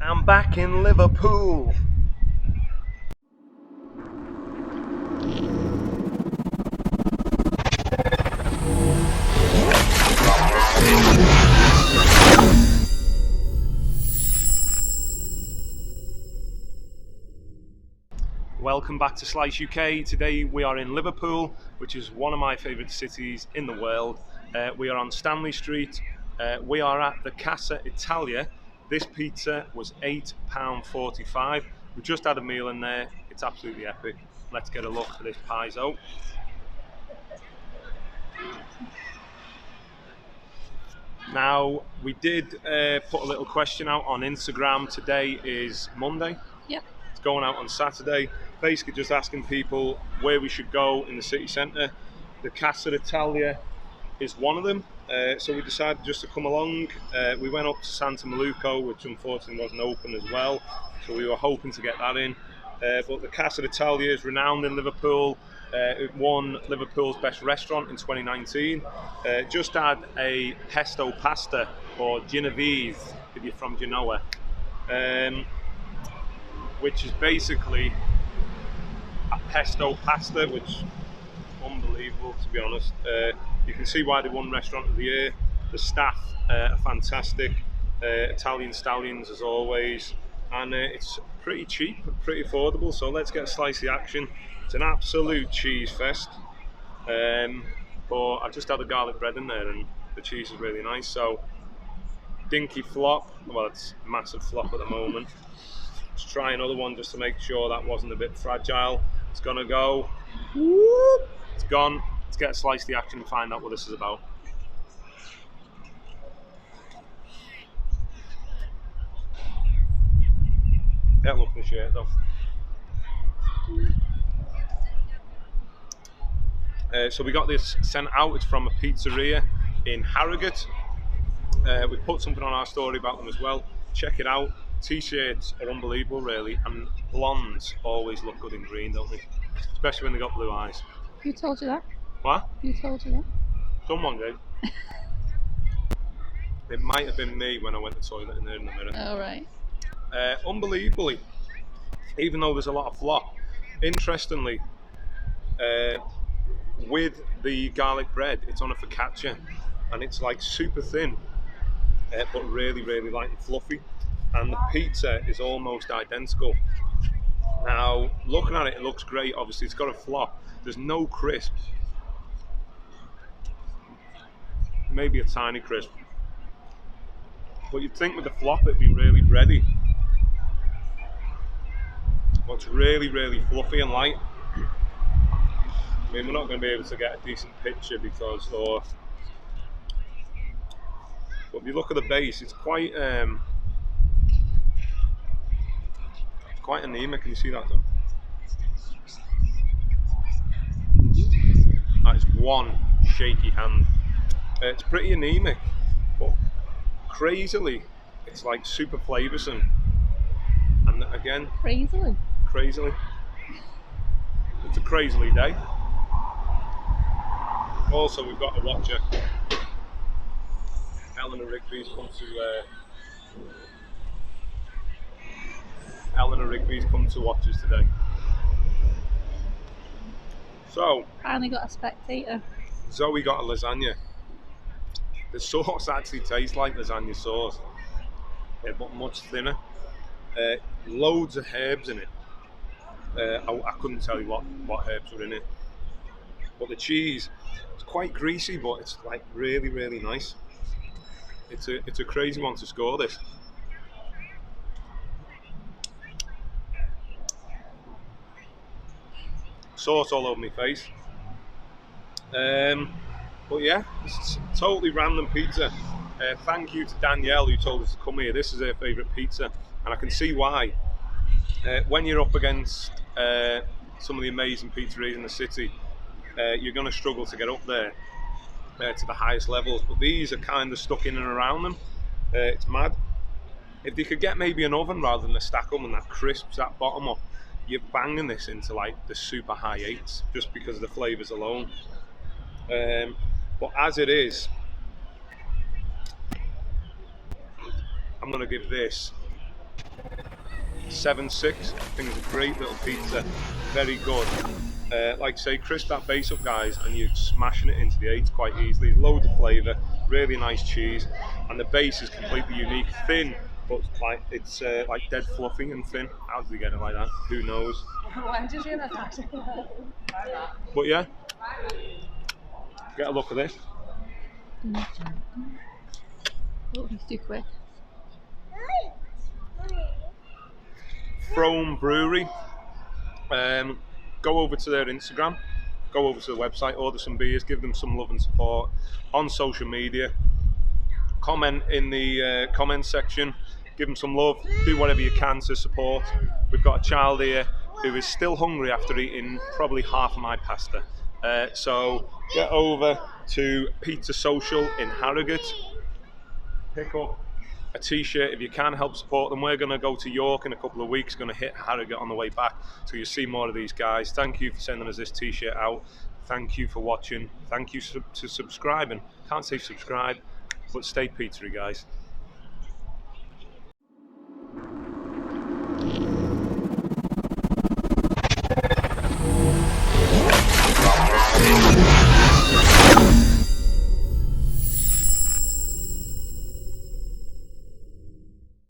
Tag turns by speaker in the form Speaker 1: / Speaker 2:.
Speaker 1: I'm back in Liverpool. Welcome back to Slice UK. Today we are in Liverpool, which is one of my favourite cities in the world. We are on Stanley Street. We are at the Casa Italia. This pizza was £8.45. We just had a meal in there. It's absolutely epic. Let's get a look at this pizzo. Now, we did put a little question out on Instagram. Today is Monday.
Speaker 2: Yep.
Speaker 1: It's going out on Saturday. Basically just asking people where we should go in the city centre. The Casa Italia is one of them. So we decided just to come along. We went up to Santa Maluco, which unfortunately wasn't open as well. So we were hoping to get that in. But the Casa Italia is renowned in Liverpool. It won Liverpool's best restaurant in 2019. Just had a pesto pasta, or Genovese, if you're from Genoa, which is basically a pesto pasta, which is unbelievable, to be honest. You can see why they won Restaurant of the Year. The staff are fantastic. Italian stallions as always, and it's pretty cheap, pretty affordable. So let's get a slice of the action. It's an absolute cheese fest. But I just had the garlic bread in there, and the cheese is really nice. So dinky flop. Well, it's a massive flop at the moment. Let's try another one just to make sure that wasn't a bit fragile. It's gonna go. Whoop. It's gone. Let's get a slice of the action and find out what this is about. Yeah, look at the shirt though. So we got this sent out. It's from a pizzeria in Harrogate. We put something on our story about them as well. Check it out. T-shirts are unbelievable, really, and blondes always look good in green, don't they? Especially when they got blue eyes.
Speaker 2: Who told you that?
Speaker 1: What?
Speaker 2: Who told you that?
Speaker 1: Someone did. It might have been me when I went to the toilet in there in the mirror.
Speaker 2: Oh, right.
Speaker 1: Unbelievably, even though there's a lot of flop, interestingly, with the garlic bread, it's on a focaccia, and it's like super thin, but really, really light and fluffy. And the pizza is almost identical. Now, looking at it, it looks great. Obviously, it's got a flop. There's no crisp. Maybe a tiny crisp. But you'd think with the flop it'd be really bready. But it's really, really fluffy and light. I mean, we're not going to be able to get a decent picture because, but if you look at the base, it's quite anemic. Can you see that though? That is one shaky hand. It's pretty anemic, but crazily, it's like super flavoursome. And again,
Speaker 2: Crazily.
Speaker 1: It's a crazily day. Also, we've got a watcher. Eleanor Rigby's come to watch us today. So,
Speaker 2: Finally got a spectator.
Speaker 1: Zoe got a lasagna. The sauce actually tastes like lasagna sauce, but much thinner. Loads of herbs in it. I couldn't tell you what herbs were in it. But the cheese, it's quite greasy, but it's like really, really nice. It's a crazy one to score this. Sauce all over my face. But yeah, it's totally random pizza. Thank you to Danielle who told us to come here. This is her favourite pizza, and I can see why. When you're up against some of the amazing pizzerias in the city, you're going to struggle to get up there to the highest levels, but these are kind of stuck in and around them. It's mad. If they could get maybe an oven rather than a stack them and that crisps that bottom up, you're banging this into like the super high eights just because of the flavours alone. But as it is, I'm going to give this 7.6. I think it's a great little pizza, very good. Like I say, crisp that base up, guys, and you're smashing it into the 8 quite easily. Loads of flavour, really nice cheese, and the base is completely unique, thin, but like it's like dead fluffy and thin. How did they get it like that? Who knows? But yeah, get a look at this.
Speaker 2: Oh, he's too quick.
Speaker 1: Frome Brewery. Go over to their Instagram, go over to the website, order some beers, give them some love and support on social media. Comment in the comment section, give them some love, do whatever you can to support. We've got a child here who is still hungry after eating probably half of my pasta. So get over to Pizza Social in Harrogate, pick up a t-shirt if you can, help support them. We're going to go to York in a couple of weeks, going to hit Harrogate on the way back, so you'll see more of these guys. Thank you for sending us this t-shirt out. Thank you for watching. Thank you to subscribing. Can't say subscribe, but stay pizzery, guys.